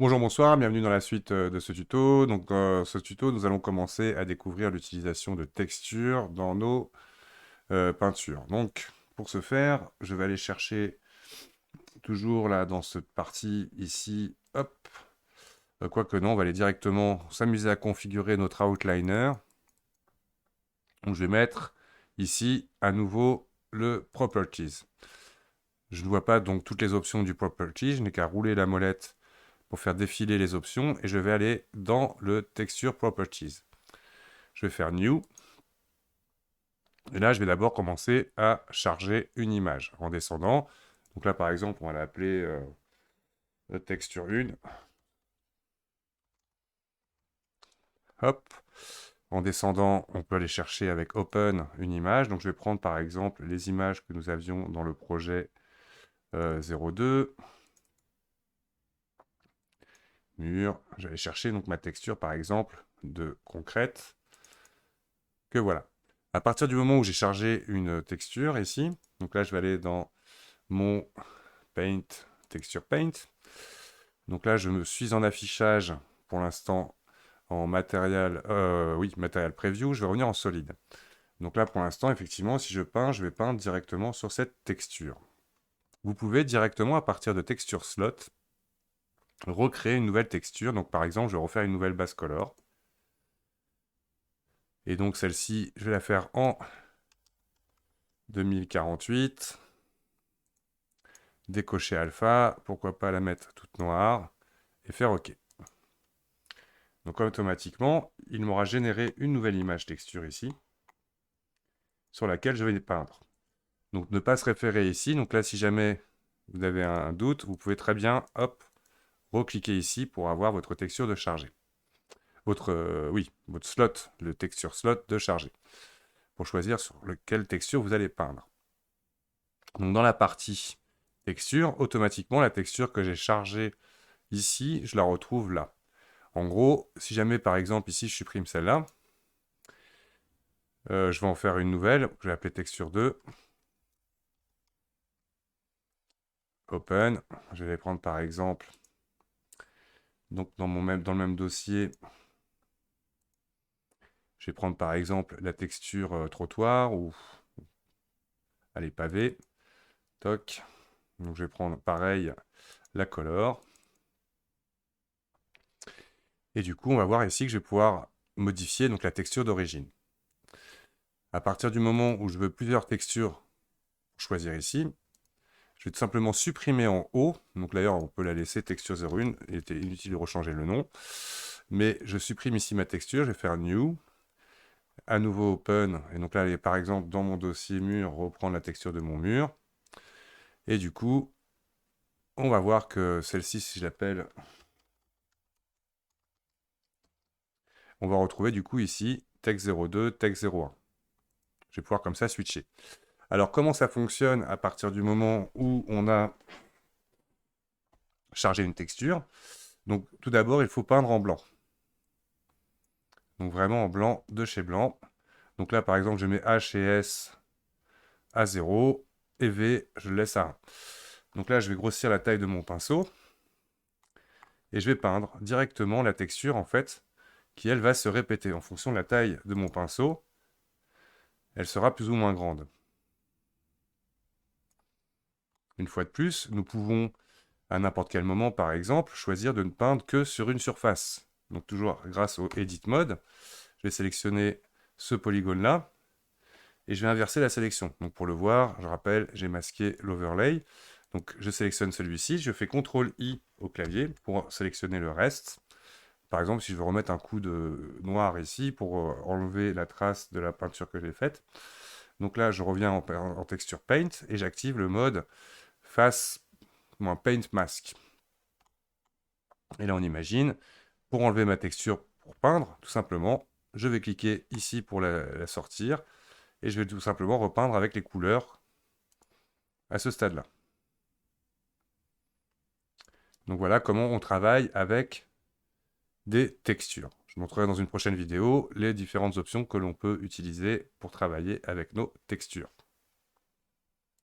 Bonjour, bonsoir, bienvenue dans la suite de ce tuto. Donc, dans ce tuto, nous allons commencer à découvrir l'utilisation de textures dans nos peintures. Donc, pour ce faire, je vais aller chercher toujours là dans cette partie ici, hop. Quoique non, on va aller directement s'amuser à configurer notre outliner. Donc, je vais mettre ici à nouveau le Properties. Je ne vois pas donc toutes les options du Properties, je n'ai qu'à rouler la molette pour faire défiler les options et je vais aller dans le Texture Properties. Je vais faire New. Et là, je vais d'abord commencer à charger une image en descendant. Donc là, par exemple, on va l'appeler texture 1. Hop. En descendant, on peut aller chercher avec Open une image. Donc je vais prendre par exemple les images que nous avions dans le projet 02. Mur. Je vais aller chercher donc ma texture par exemple de concrète. Que voilà. À partir du moment où j'ai chargé une texture ici, donc là je vais aller dans mon Paint, Texture Paint. Donc là je me suis en affichage pour l'instant en matériel, matériel preview, je vais revenir en solide. Donc là pour l'instant effectivement si je peins, je vais peindre directement sur cette texture. Vous pouvez directement à partir de texture slot recréer une nouvelle texture. Donc par exemple je vais refaire une nouvelle base color. Et donc celle-ci, je vais la faire en 2048. Décocher alpha, pourquoi pas la mettre toute noire, et faire OK. Donc automatiquement, il m'aura généré une nouvelle image texture ici, sur laquelle je vais peindre. Donc ne pas se référer ici, donc là si jamais vous avez un doute, vous pouvez très bien, hop, recliquer ici pour avoir votre texture de charger. Votre slot, le texture slot de charger, pour choisir sur lequel texture vous allez peindre. Donc dans la partie texture, automatiquement la texture que j'ai chargée ici, je la retrouve là. En gros, si jamais par exemple ici je supprime celle-là, je vais en faire une nouvelle, je vais appeler texture 2. Open. Je vais prendre par exemple, donc dans le même dossier, je vais prendre par exemple la texture trottoir ou allez pavé. Toc. Donc je vais prendre pareil la color. Et du coup, on va voir ici que je vais pouvoir modifier donc la texture d'origine. À partir du moment où je veux plusieurs textures, choisir ici, je vais tout simplement supprimer en haut. Donc d'ailleurs, on peut la laisser texture 01. Il était inutile de rechanger le nom. Mais je supprime ici ma texture. Je vais faire New. À nouveau Open. Et donc là, par exemple, dans mon dossier mur, reprendre la texture de mon mur. Et du coup, on va voir que celle-ci, si je l'appelle, on va retrouver du coup ici texte 02, texte 01. Je vais pouvoir comme ça switcher. Alors, comment ça fonctionne à partir du moment où on a chargé une texture? Donc, tout d'abord, il faut peindre en blanc. Donc, vraiment en blanc de chez blanc. Donc là, par exemple, je mets H et S à 0 et V, je le laisse à 1. Donc là, je vais grossir la taille de mon pinceau et je vais peindre directement la texture, en fait, qui, elle, va se répéter. En fonction de la taille de mon pinceau, elle sera plus ou moins grande. Une fois de plus, nous pouvons, à n'importe quel moment, par exemple, choisir de ne peindre que sur une surface. Donc toujours grâce au Edit Mode, je vais sélectionner ce polygone-là et je vais inverser la sélection. Donc pour le voir, je rappelle, j'ai masqué l'overlay. Donc je sélectionne celui-ci, je fais CTRL-I au clavier pour sélectionner le reste. Par exemple, si je veux remettre un coup de noir ici pour enlever la trace de la peinture que j'ai faite. Donc là, je reviens en texture Paint et j'active le mode Face Paint Mask. Et là, on imagine, pour enlever ma texture pour peindre, tout simplement, je vais cliquer ici pour la sortir et je vais tout simplement repeindre avec les couleurs à ce stade-là. Donc voilà comment on travaille avec des textures. Je montrerai dans une prochaine vidéo les différentes options que l'on peut utiliser pour travailler avec nos textures.